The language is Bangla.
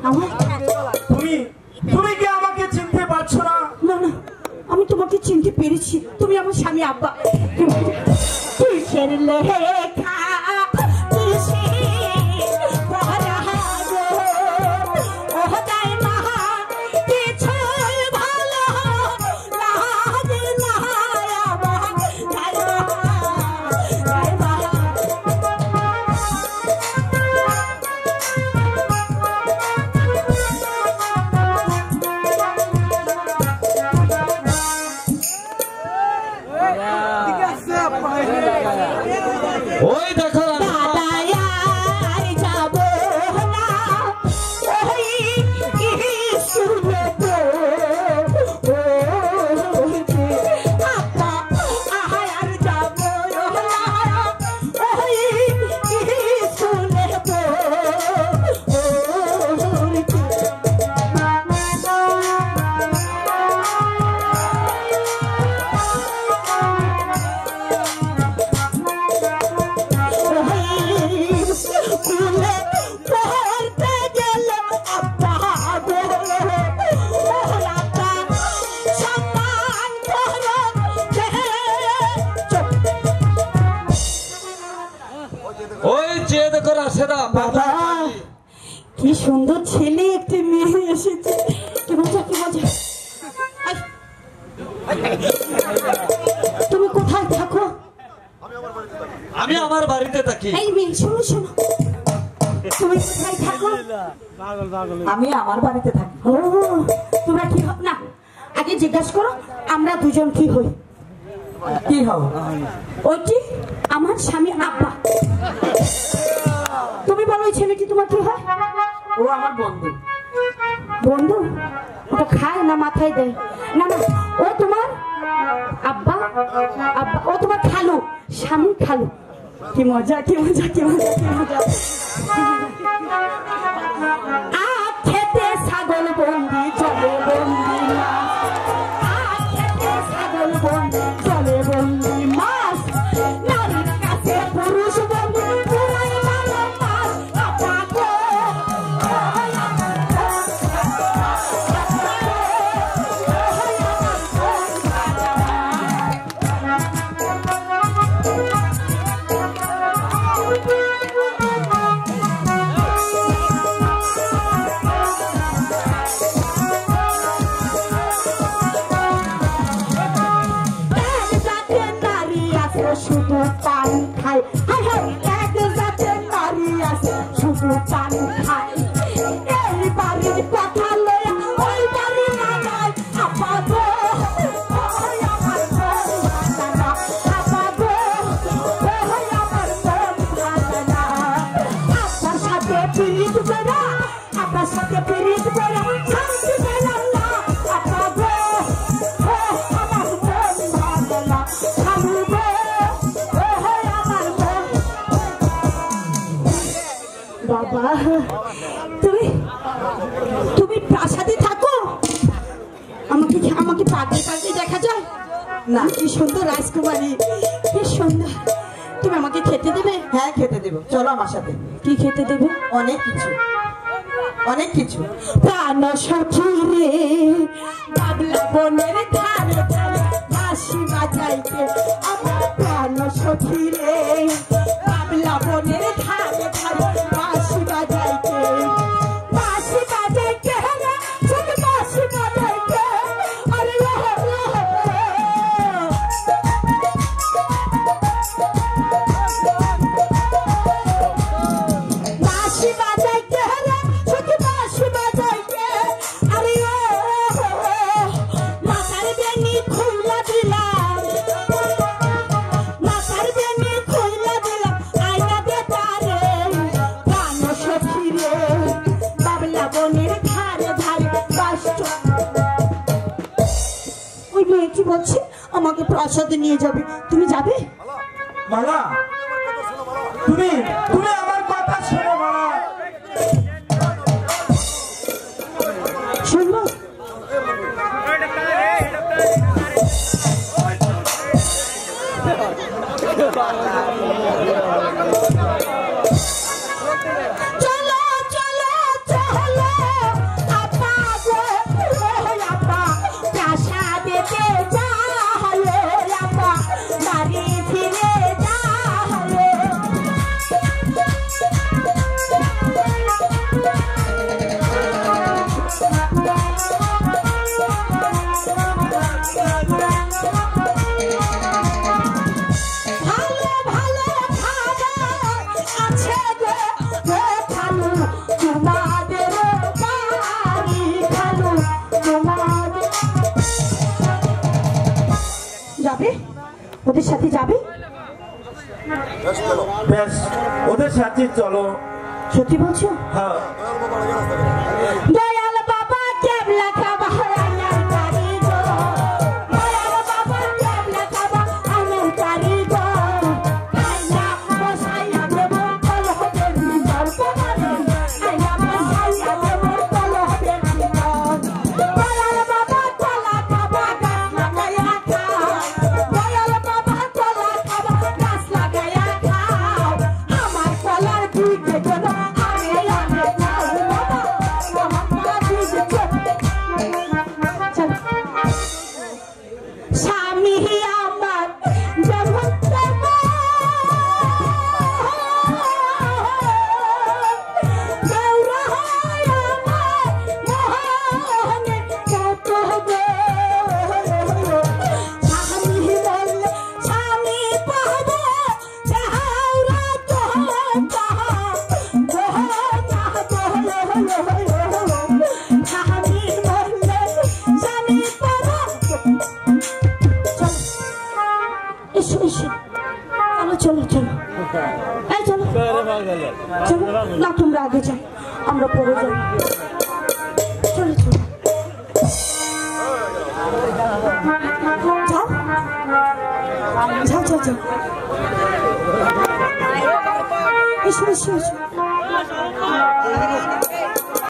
তুমি তুমি কি আমাকে চিনতে পারছো না? না না, আমি তোমাকে চিনতে পেরেছি। তুমি আমার স্বামী আব্বা। কিসের লেখা কি সুন্দর ছেলে, একটি মেয়ে এসেছে। কি মজা, কি মজা। তুমি কোথায় থাকো? আমি আমার বাড়িতে থাকি। এই মেয়ে শোনো শোনো, তুমি কোথায় থাকো? আমি আমার বাড়িতে থাকি। ও তোমরা কি হও না, আগে জিজ্ঞাসা করো আমরা দুজন কি হই। কি হও? ওইটি আমার স্বামী আব্বা। তুমি বলো ওই ছেলেটি তোমার কি হয়? ও আমার বন্ধু। বন্ধু? ওটা খায় না মাথায় দেয়? না না, ও তোমার আব্বা। আব্বা ও তোমার খালু, স্বামী খালু। কি মজা, কি মজা, কি মজা, কি মজা। খেতে ছাগল বন্দি চলে বন্দি মাছ, খেতে ছাগল বন্দি চলে বন্দি মাছ, নারীর কাছে পুরুষ বন্দি পুরাই ভালো মাছ। শুধু পান খায়, হায় হায়, এক জাতের নারী আছে শুধু পান খায়। এই বাড়ির কথা লয়া ওই বাড়ি না যায়। আপা গো, ওই আমার বোন ভালো না। আপা গো, ওই আমার বোন ভালো না। আপনার সাথে পিরিত করা, আপনার সাথে পিরিত করা শান্তি পেলাম না। আপা গো, আমার বোন ভালো না। খালু গো, বাবা তুমি তুমি প্রাসাদে থাকো? আমাকে আমাকে পাগল পাগল দেখা যায় না? কি সুন্দর রাজকুমারী, কি সুন্দর। তুমি আমাকে খেতে দেবে? হ্যাঁ খেতে দেবো, চলো আমার সাথে। কি খেতে দেবে? অনেক কিছু, অনেক কিছু। প্রাণ সখী রে বাবলা বনের ধারে ধারে বাঁশি বাজাইতে, আমার প্রাণ সখী রে বাবলা বনের ধারে ধারে বাঁশি বাজাইতে। বাঁশি বাজাইতে রে শুধু বাঁশি বাজাইতে। আরে বাঁশি বাজাইতে রে শুধু বাঁশি বাজাইতে। আরে মাথার বেনি খুইলা দিলাম, মাথার বেনি খুইলা দিলাম আয়না বেতারে। প্রাণ সখী রে বাবলা বনের ধারে ধারে বাঁশি। ওই মেয়ে কি বলছে? আমাকে প্রাসাদে নিয়ে যাবে। তুমি যাবে? মালা, তুমি তুমি আমার কথা শোনো মালা। শুনবো? চলো চলো চলো সাথে যাবে? বেশ, ওদের সাথে চলো। সত্যি বলছো? হ্যাঁ। দয়াল বাবা কেবলা খাবা আইনার কারিগর, দয়াল বাবা কেবলা খাবা আইনার কারিগর, আইনা বসাইয়া দেব কলহের ভিতর তোমারে, আইনা বসাইয়া দেব কলহের ভিতর। দয়াল বাবা কলা খাবা গাছ লাগাইয়া খাও, দয়াল বাবা কলা খাবা গাছ লাগাইয়া খাও, আমার কলার দিকে যেন স্বামী আমার যেমন চলো চলো এই চলো চলো না তোমরা আগে যাও আমরা পরে যাই চলো চলো যাও যাও যাও যাও এসো এসো এসো